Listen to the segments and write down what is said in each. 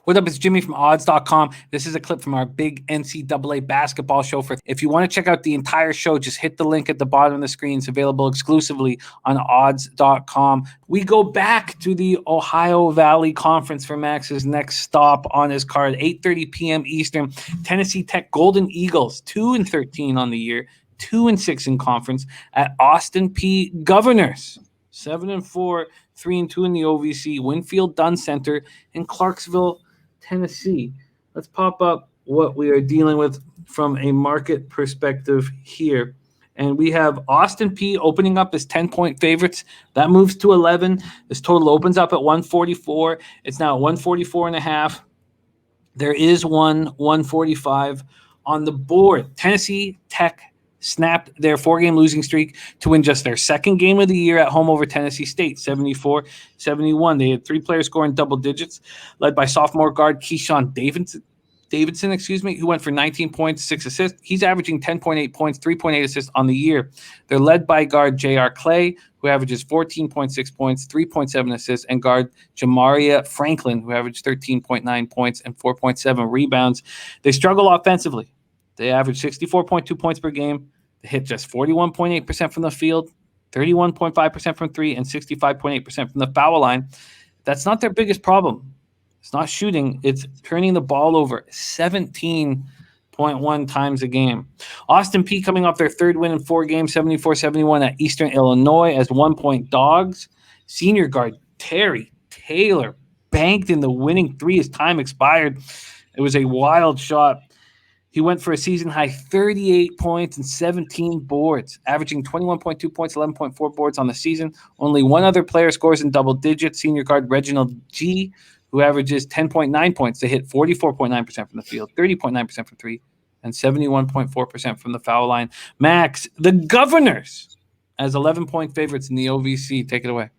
What up? It's Jimmy from odds.com. This is a clip from our big NCAA basketball show. If you want to check out the entire show, just hit the link at the bottom of the screen. It's available exclusively on odds.com. We go back to the Ohio Valley Conference for Max's next stop on his card, 8:30 p.m. Eastern. Tennessee Tech Golden Eagles, 2-13 on the year, 2-6 in conference at Austin Peay Governors, 7-4, 3-2 in the OVC, Winfield Dunn Center in Clarksville, Tennessee. Let's pop up what we are dealing with from a market perspective here. And we have Austin Peay opening up as 10-point favorites. That moves to 11. This total opens up at 144. It's now 144.5. There is 145 on the board. Tennessee Tech snapped their 4-game losing streak to win just their second game of the year at home over Tennessee State, 74-71. They had 3 players scoring double digits, led by sophomore guard Keyshawn Davidson, who went for 19 points, 6 assists. He's averaging 10.8 points, 3.8 assists on the year. They're led by guard J.R. Clay, who averages 14.6 points, 3.7 assists, and guard Jamaria Franklin, who averaged 13.9 points and 4.7 rebounds. They struggle offensively. They average 64.2 points per game. They hit just 41.8% from the field, 31.5% from 3, and 65.8% from the foul line. That's not their biggest problem. It's not shooting. It's turning the ball over 17.1 times a game. Austin Peay coming off their third win in 4 games, 74-71 at Eastern Illinois as 1-point dogs. Senior guard Terry Taylor banked in the winning 3 as time expired. It was a wild shot. He went for a season-high 38 points and 17 boards, averaging 21.2 points, 11.4 boards on the season. Only one other player scores in double digits, senior guard Reginald G., who averages 10.9 points. They hit 44.9% from the field, 30.9% from 3, and 71.4% from the foul line. Max, the Governors, as 11-point favorites in the OVC. Take it away.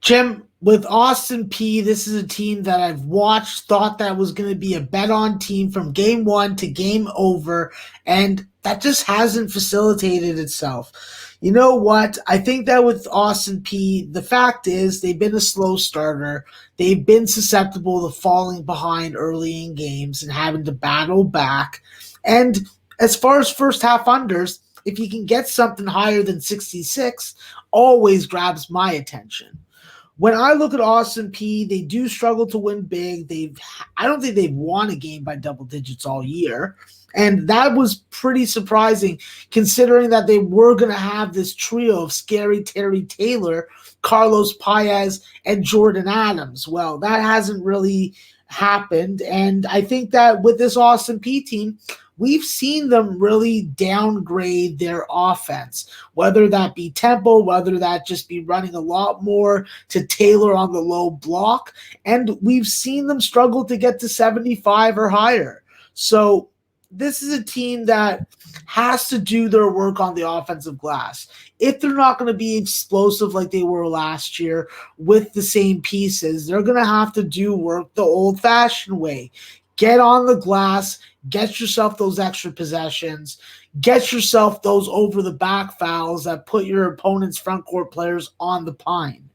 Jim, with Austin Peay, this is a team that I've watched, thought that was going to be a bet-on team from game 1 to game over, and that just hasn't facilitated itself. You know what? I think that with Austin Peay, the fact is they've been a slow starter. They've been susceptible to falling behind early in games and having to battle back. And as far as first-half unders, if you can get something higher than 66, always grabs my attention. When I look at Austin Peay, they do struggle to win big. I don't think they've won a game by double digits all year. And that was pretty surprising considering that they were going to have this trio of Scary Terry Taylor, Carlos Paez, and Jordan Adams. Well, that hasn't really happened. And I think that with this Austin Peay team, we've seen them really downgrade their offense, whether that be tempo, whether that just be running a lot more to Taylor on the low block. And we've seen them struggle to get to 75 or higher. So this is a team that has to do their work on the offensive glass. If they're not going to be explosive like they were last year with the same pieces, they're going to have to do work the old-fashioned way. Get on the glass, get yourself those extra possessions, get yourself those over-the-back fouls that put your opponent's front court players on the pine.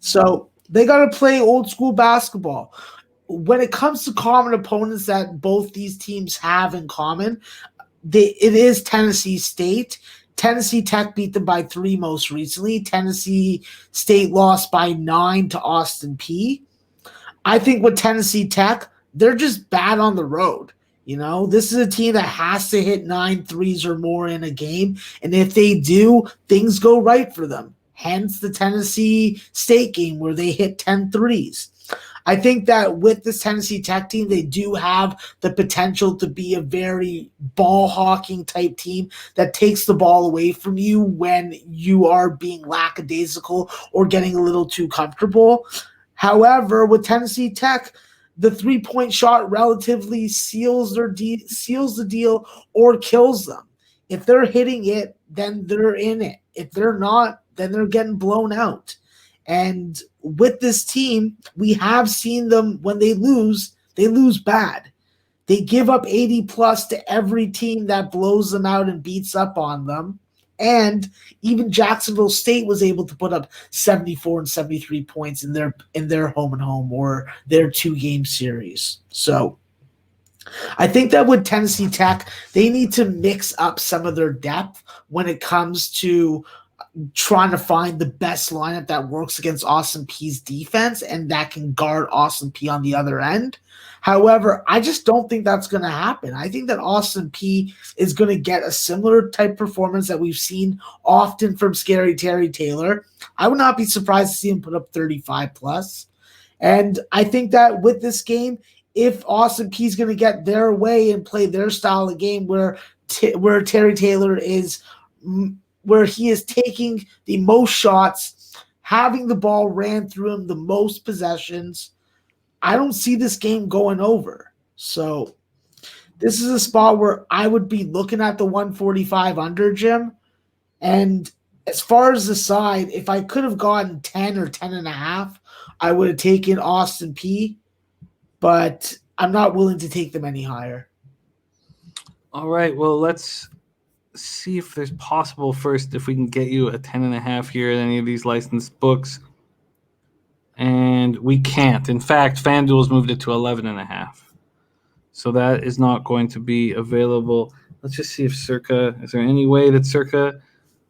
So they got to play old-school basketball. When it comes to common opponents that both these teams have in common, it is Tennessee State. Tennessee Tech beat them by 3 most recently. Tennessee State lost by 9 to Austin Peay. I think with Tennessee Tech, they're just bad on the road. You know, this is a team that has to hit 9 threes or more in a game. And if they do, things go right for them. Hence the Tennessee State game where they hit 10 threes. I think that with this Tennessee Tech team, they do have the potential to be a very ball-hawking type team that takes the ball away from you when you are being lackadaisical or getting a little too comfortable. However, with Tennessee Tech, the three-point shot relatively seals the deal or kills them. If they're hitting it, then they're in it. If they're not, then they're getting blown out. And with this team, we have seen them when they lose bad. They give up 80 plus to every team that blows them out and beats up on them. And even Jacksonville State was able to put up 74 and 73 points in their home and home, or their 2-game series. So I think that with Tennessee Tech, they need to mix up some of their depth when it comes to trying to find the best lineup that works against Austin Peay's defense and that can guard Austin Peay on the other end. However, I just don't think that's going to happen. I think that Austin Peay is going to get a similar type performance that we've seen often from Scary Terry Taylor. I would not be surprised to see him put up 35 plus. And I think that with this game, if Austin Peay is going to get their way and play their style of game where Terry Taylor is where he is taking the most shots, having the ball ran through him the most possessions, I don't see this game going over. So this is a spot where I would be looking at the 145 under, Jim. And as far as the side, if I could have gotten 10 or 10.5, I would have taken Austin Peay, but I'm not willing to take them any higher. All right, well, let's see if there's possible first if we can get you a 10.5 here at any of these licensed books. And we can't. In fact, FanDuel's moved it to 11.5. So that is not going to be available. Let's just see if Circa, is there any way that Circa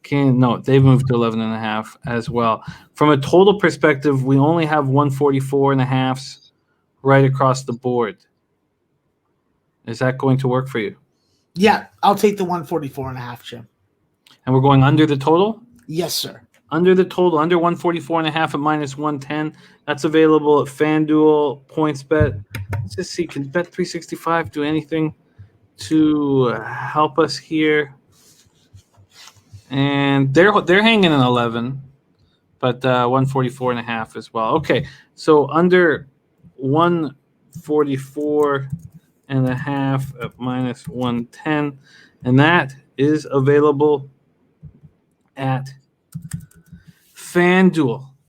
can? No, they've moved to 11.5 as well. From a total perspective, we only have 144.5s right across the board. Is that going to work for you? Yeah, I'll take the 144.5, Jim. And we're going under the total? Yes, sir. Under the total, under 144.5 at minus 110. That's available at FanDuel, PointsBet. Let's just see, can Bet365 do anything to help us here? And they're hanging in 11, but 144.5 as well. Okay, so under 144.5 at minus 110, and that is available at FanDuel.